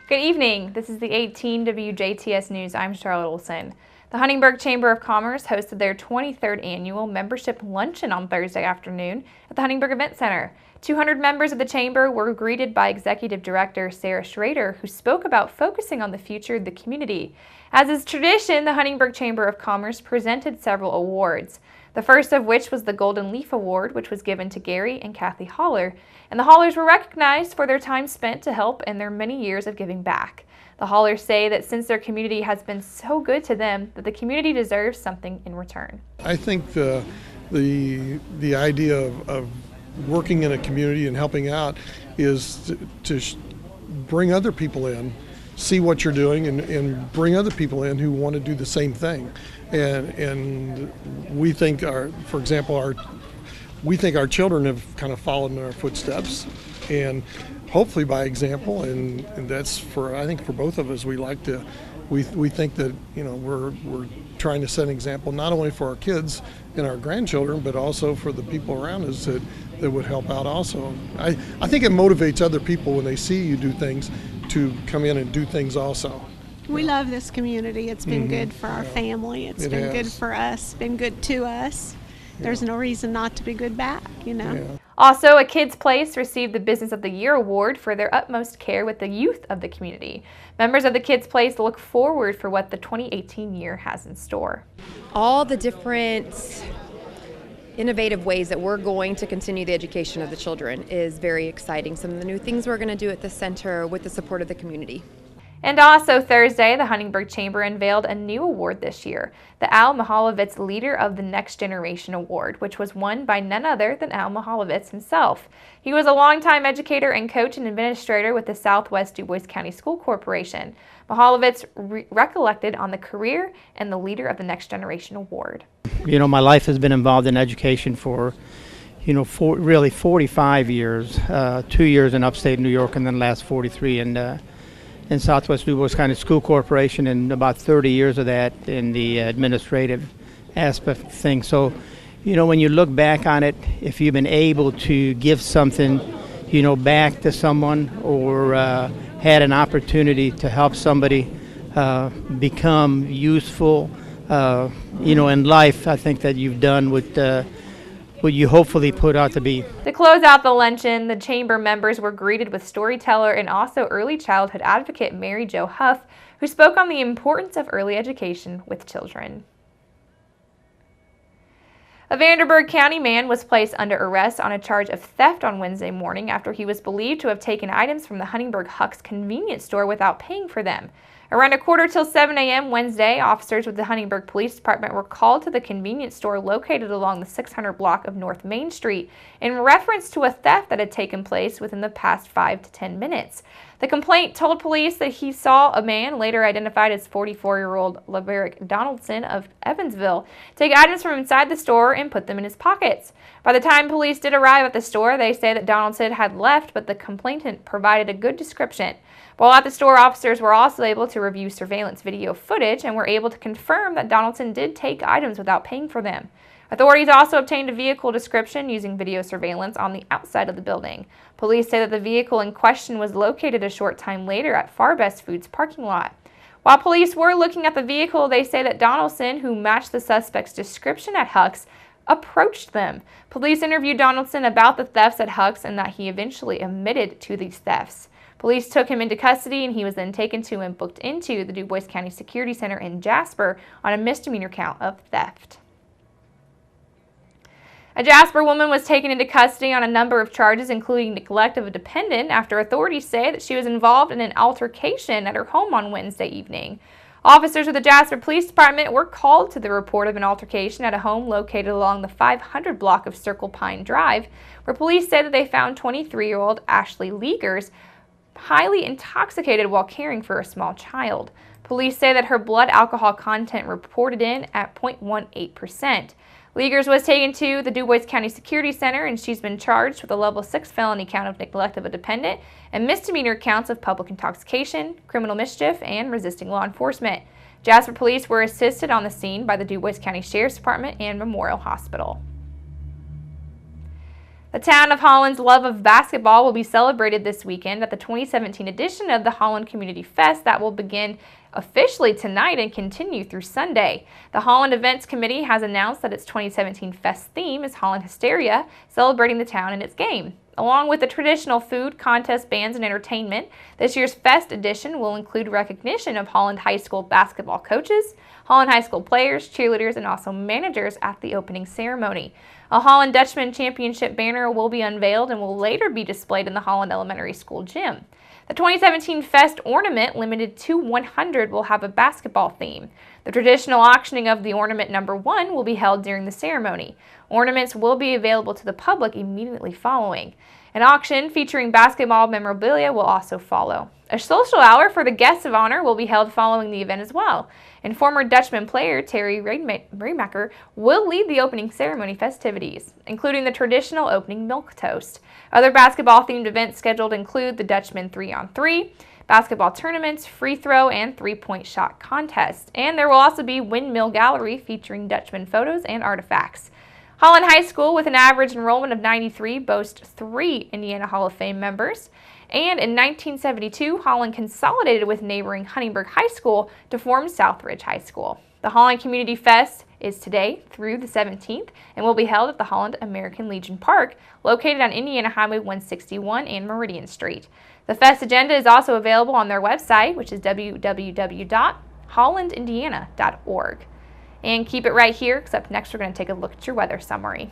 Good evening. This is the 18 WJTS News. I'm Charlotte Olson. The Huntingburg Chamber of Commerce hosted their 23rd annual membership luncheon on Thursday afternoon at the Huntingburg Event Center. 200 members of the chamber were greeted by Executive Director Sarah Schrader, who spoke about focusing on the future of the community. As is tradition, the Huntingburg Chamber of Commerce presented several awards. The first of which was the Golden Leaf Award, which was given to Gary and Kathy Holler, and the Hollers were recognized for their time spent to help and their many years of giving back. The Hollers say that since their community has been so good to them, that the community deserves something in return. I think the idea of working in a community and helping out is to bring other people in, see what you're doing, and bring other people in who want to do the same thing. And we think our children have kind of followed in our footsteps, and hopefully by example. And that's I think for both of us, we think that we're trying to set an example not only for our kids and our grandchildren, but also for the people around us that would help out also. I think it motivates other people when they see you do things to come in and do things also. We love this community. It's been good for our family. It's been good for us, been good to us. There's no reason not to be good back, Yeah. Also, a Kids Place received the Business of the Year Award for their utmost care with the youth of the community. Members of the Kids Place look forward for what the 2018 year has in store. All the different innovative ways that we're going to continue the education of the children is very exciting. Some of the new things we're going to do at the center with the support of the community. And also Thursday, the Huntingburg Chamber unveiled a new award this year, the Al Mihalowicz Leader of the Next Generation Award, which was won by none other than Al Mihalowicz himself. He was a longtime educator and coach and administrator with the Southwest DuBois County School Corporation. Mihalowicz recollected on the career and the Leader of the Next Generation Award. My life has been involved in education for really 45 years, 2 years in upstate New York, and then last 43 in Southwest DuBois County School Corporation, and about 30 years of that in the administrative aspect of things. So, when you look back on it, if you've been able to give something, back to someone, or had an opportunity to help somebody become useful, in life, I think that you've done what you hopefully put out to be. To close out the luncheon, the chamber members were greeted with storyteller and also early childhood advocate Mary Jo Huff, who spoke on the importance of early education with children. A Vanderburgh County man was placed under arrest on a charge of theft on Wednesday morning after he was believed to have taken items from the Huntingburg Huck's convenience store without paying for them. Around 7:15 a.m. Wednesday, officers with the Huntingburg Police Department were called to the convenience store located along the 600 block of North Main Street in reference to a theft that had taken place within the past 5 to 10 minutes. The complaint told police that he saw a man, later identified as 44-year-old Laverick Donaldson of Evansville, take items from inside the store and put them in his pockets. By the time police did arrive at the store, they say that Donaldson had left, but the complainant provided a good description. While at the store, officers were also able to review surveillance video footage and were able to confirm that Donaldson did take items without paying for them. Authorities also obtained a vehicle description using video surveillance on the outside of the building. Police say that the vehicle in question was located a short time later at Farbest Foods parking lot. While police were looking at the vehicle, they say that Donaldson, who matched the suspect's description at Huck's, approached them. Police interviewed Donaldson about the thefts at Huck's and that he eventually admitted to these thefts. Police took him into custody, and he was then taken to and booked into the DuBois County Security Center in Jasper on a misdemeanor count of theft. A Jasper woman was taken into custody on a number of charges, including neglect of a dependent, after authorities say that she was involved in an altercation at her home on Wednesday evening. Officers of the Jasper Police Department were called to the report of an altercation at a home located along the 500 block of Circle Pine Drive, where police say that they found 23-year-old Ashley Legers highly intoxicated while caring for a small child. Police say that her blood alcohol content reported in at 0.18%. Legers was taken to the DuBois County Security Center, and she's been charged with a level 6 felony count of neglect of a dependent and misdemeanor counts of public intoxication, criminal mischief, and resisting law enforcement. Jasper police were assisted on the scene by the DuBois County Sheriff's Department and Memorial Hospital. The town of Holland's love of basketball will be celebrated this weekend at the 2017 edition of the Holland Community Fest that will begin officially tonight and continue through Sunday. The Holland Events Committee has announced that its 2017 Fest theme is Holland Hysteria, celebrating the town and its game. Along with the traditional food, contest, bands, and entertainment, this year's Fest edition will include recognition of Holland High School basketball coaches, Holland High School players, cheerleaders, and also managers at the opening ceremony. A Holland Dutchman Championship banner will be unveiled and will later be displayed in the Holland Elementary School gym. The 2017 Fest ornament, limited to 100, will have a basketball theme. The traditional auctioning of the ornament number 1 will be held during the ceremony. Ornaments will be available to the public immediately following. An auction featuring basketball memorabilia will also follow. A social hour for the guests of honor will be held following the event as well. And former Dutchman player Terry Reemaker will lead the opening ceremony festivities, including the traditional opening milk toast. Other basketball-themed events scheduled include the Dutchman 3-on-3, basketball tournaments, free throw, and three-point shot contests. And there will also be Windmill Gallery featuring Dutchman photos and artifacts. Holland High School, with an average enrollment of 93, boasts 3 Indiana Hall of Fame members. And in 1972, Holland consolidated with neighboring Huntingburg High School to form Southridge High School. The Holland Community Fest is today through the 17th and will be held at the Holland American Legion Park, located on Indiana Highway 161 and Meridian Street. The Fest agenda is also available on their website, which is www.hollandindiana.org. And keep it right here, because up next we're going to take a look at your weather summary.